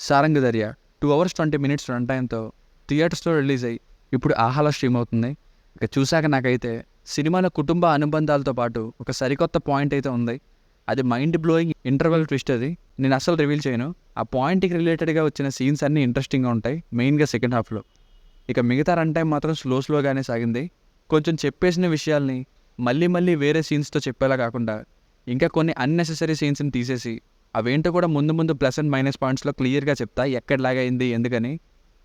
Sarangadariya 2 hours 20 minutes run టైంతో థియేటర్స్లో release అయ్యి ఇప్పుడు ఆహాలో స్ట్రీమ్ అవుతుంది. ఇక చూశాక నాకైతే సినిమాలో కుటుంబ అనుబంధాలతో పాటు ఒక సరికొత్త పాయింట్ అయితే ఉంది. అది మైండ్ బ్లోయింగ్ ఇంటర్వెల్ ట్విస్ట్. అది నేను అసలు రివీల్ చేయను. ఆ పాయింట్కి రిలేటెడ్గా వచ్చిన సీన్స్ అన్నీ ఇంట్రెస్టింగ్గా ఉంటాయి, మెయిన్గా సెకండ్ హాఫ్లో. ఇక మిగతా రన్ టైం మాత్రం స్లోగానే సాగింది. కొంచెం చెప్పేసిన విషయాల్ని మళ్ళీ వేరే సీన్స్తో చెప్పేలా కాకుండా ఇంకా కొన్ని అన్నెసెసరీ సీన్స్ని తీసేసి అవేంటో కూడా ముందు ప్లస్ అండ్ మైనస్ పాయింట్స్లో క్లియర్గా చెప్తా, ఎక్కడిలాగైంది ఎందుకని.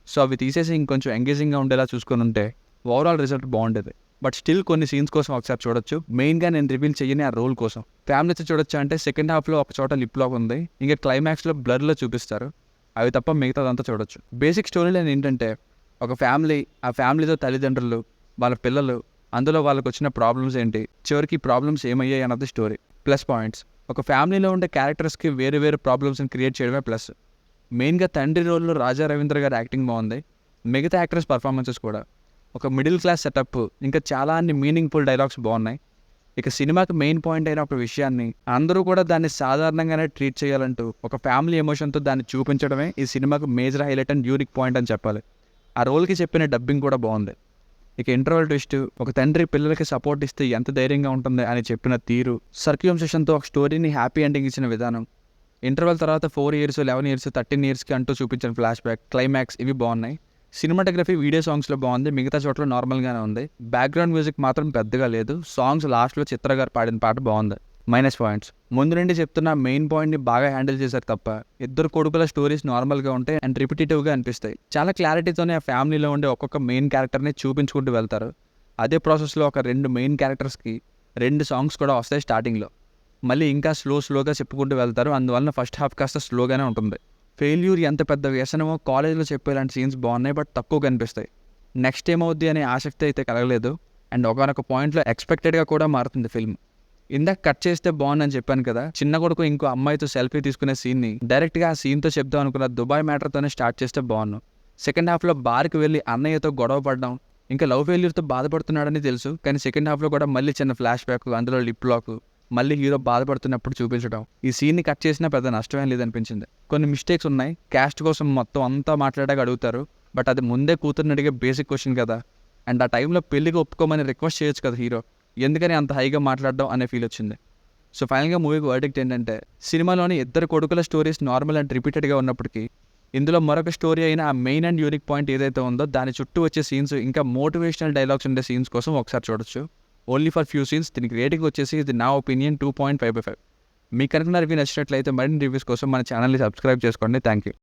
సో అవి తీసేసి ఇంకొంచెం ఎంగేజింగ్గా ఉండేలా చూసుకొని ఉంటే ఓవరాల్ రిజల్ట్ బాగుండేది. బట్ స్టిల్ కొన్ని సీన్స్ కోసం ఒకసారి చూడొచ్చు. మెయిన్గా నేను రివీల్ చేయని ఆ రోల్ కోసం ఫ్యామిలీతో చూడొచ్చు. అంటే సెకండ్ హాఫ్లో ఒక చోట లిప్ లాక్ ఉంది, ఇంకా క్లైమాక్స్లో బ్లర్లో చూపిస్తారు. అవి తప్ప మిగతాదంతా చూడొచ్చు. బేసిక్ స్టోరీ లైన్ ఏంటంటే ఒక ఫ్యామిలీ, ఆ ఫ్యామిలీతో తల్లిదండ్రులు, వాళ్ళ పిల్లలు, అందులో వాళ్ళకు వచ్చిన ప్రాబ్లమ్స్ ఏంటి, చివరికి ప్రాబ్లమ్స్ ఏమయ్యాయి అన్నది స్టోరీ. ప్లస్ పాయింట్స్: ఒక ఫ్యామిలీలో ఉండే క్యారెక్టర్స్కి వేరే ప్రాబ్లమ్స్ని క్రియేట్ చేయడమే ప్లస్. మెయిన్గా తండ్రి రోల్లో రాజా రవీంద్ర గారి యాక్టింగ్ బాగుంది. మిగతా యాక్టర్స్ పర్ఫార్మెన్సెస్ కూడా. ఒక మిడిల్ క్లాస్ సెటప్, ఇంకా చాలా అన్ని మీనింగ్ఫుల్ డైలాగ్స్ బాగున్నాయి. ఇక సినిమాకి మెయిన్ పాయింట్ అయిన ఒక విషయాన్ని అందరూ కూడా దాన్ని సాధారణంగానే ట్రీట్ చేయాలంటూ ఒక ఫ్యామిలీ ఎమోషన్తో దాన్ని చూపించడమే ఈ సినిమాకు major highlight and unique point అని చెప్పాలి. ఆ రోల్కి చెప్పిన డబ్బింగ్ కూడా బాగుంది. ఇక ఇంటర్వల్ ట్విస్ట్, ఒక తండ్రి పిల్లలకి సపోర్ట్ ఇస్తే ఎంత ధైర్యంగా ఉంటుంది అని చెప్పిన తీరు, సర్క్యూమ్సెషన్తో ఒక స్టోరీని హ్యాపీ ఎండింగ్ ఇచ్చిన విధానం, ఇంటర్వల్ తర్వాత 4 years 11 years 13 yearsకి అంటూ చూపించిన ఫ్లాష్ బ్యాక్, క్లైమాక్స్ ఇవి బాగున్నాయి. సినిమాటోగ్రఫీ వీడియో సాంగ్స్లో బాగుంది, మిగతా చోట్ల నార్మల్గానే ఉంది. బ్యాక్గ్రౌండ్ మ్యూజిక్ మాత్రం పెద్దగా లేదు. సాంగ్స్ లాస్ట్లో చిత్ర గారు పాడిన పాట బాగుంది. మైనస్ పాయింట్స్: ముందు నుండి చెప్తున్న మెయిన్ పాయింట్ని బాగా హ్యాండిల్ చేశారు తప్ప ఇద్దరు కొడుకుల స్టోరీస్ నార్మల్గా ఉంటాయి అండ్ రిపిటేటివ్గా అనిపిస్తాయి. చాలా క్లారిటీతోనే ఆ ఫ్యామిలీలో ఉండే ఒక్కొక్క మెయిన్ క్యారెక్టర్ని చూపించుకుంటూ వెళ్తారు. అదే ప్రాసెస్లో ఒక 2 మెయిన్ క్యారెక్టర్స్కి 2 సాంగ్స్ కూడా వస్తాయి స్టార్టింగ్లో. మళ్ళీ ఇంకా స్లోగా చెప్పుకుంటూ వెళ్తారు. అందువలన ఫస్ట్ హాఫ్ కాస్త స్లోగానే ఉంటుంది. ఫెయిల్యూర్ ఎంత పెద్ద వ్యసనమో కాలేజ్లో చెప్పేలాంటి సీన్స్ బాగున్నాయి, బట్ తక్కువ కనిపిస్తాయి. నెక్స్ట్ ఏమవుద్ది అనే ఆసక్తి అయితే కలగలేదు. అండ్ ఒకనొక పాయింట్లో ఎక్స్పెక్టెడ్గా కూడా మారుతుంది ఫిల్మ్. ఇందాక కట్ చేస్తే బాగుందని చెప్పాను కదా, చిన్న కొడుకు ఇంకో అమ్మాయితో సెల్ఫీ తీసుకునే సీన్ని డైరెక్ట్గా ఆ సీన్తో చెప్దాం అనుకున్న దుబాయ్ మ్యాటర్తోనే స్టార్ట్ చేస్తే బాగున్నాను. సెకండ్ హాఫ్లో బార్కి వెళ్ళి అన్నయ్యతో గొడవ పడడం, ఇంకా లవ్ ఫెయిల్యూర్తో బాధపడుతున్నాడని తెలుసు, కానీ సెకండ్ హాఫ్లో కూడా మళ్ళీ చిన్న ఫ్లాష్ బ్యాక్, అందులో లిప్ లాక్, మళ్ళీ హీరో బాధపడుతున్నప్పుడు చూపించడం. ఈ సీన్ని కట్ చేసినా పెద్ద నష్టమేం లేదనిపించింది. కొన్ని మిస్టేక్స్ ఉన్నాయి. క్యాస్ట్ కోసం మొత్తం అంతా మాట్లాడాక అడుగుతారు, బట్ అది ముందే కూతుర్ని అడిగే బేసిక్ క్వశ్చన్ కదా. అండ్ ఆ టైంలో పెళ్లికి ఒప్పుకోమని రిక్వెస్ట్ చేయొచ్చు కదా హీరో, ఎందుకని అంత హైగా మాట్లాడడం అనే ఫీల్ వచ్చింది. సో ఫైనల్గా మూవీకి వర్డిక్ట్ ఏంటంటే, సినిమాలోని ఇద్దరు కొడుకుల స్టోరీస్ నార్మల్ అండ్ రిపీటెడ్గా ఉన్నప్పటికీ ఇందులో మరొక స్టోరీ అయిన ఆ మెయిన్ అండ్ యూనిక్ పాయింట్ ఏదైతే ఉందో దాని చుట్టూ వచ్చే సీన్స్, ఇంకా మోటివేషనల్ డైలాగ్స్ ఉండే సీన్స్ కోసం ఒకసారి చూడొచ్చు. Only for few scenes. దీనికి రేటింగ్ వచ్చేసి ఇది నా ఒపీనియన్ 2.5/5. మీకు కనుక రివ్యూ నచ్చినట్లయితే మరిన్ని రివ్యూస్ కోసం మన ఛానల్ని సబ్స్క్రైబ్ చేసుకోండి. Thank you.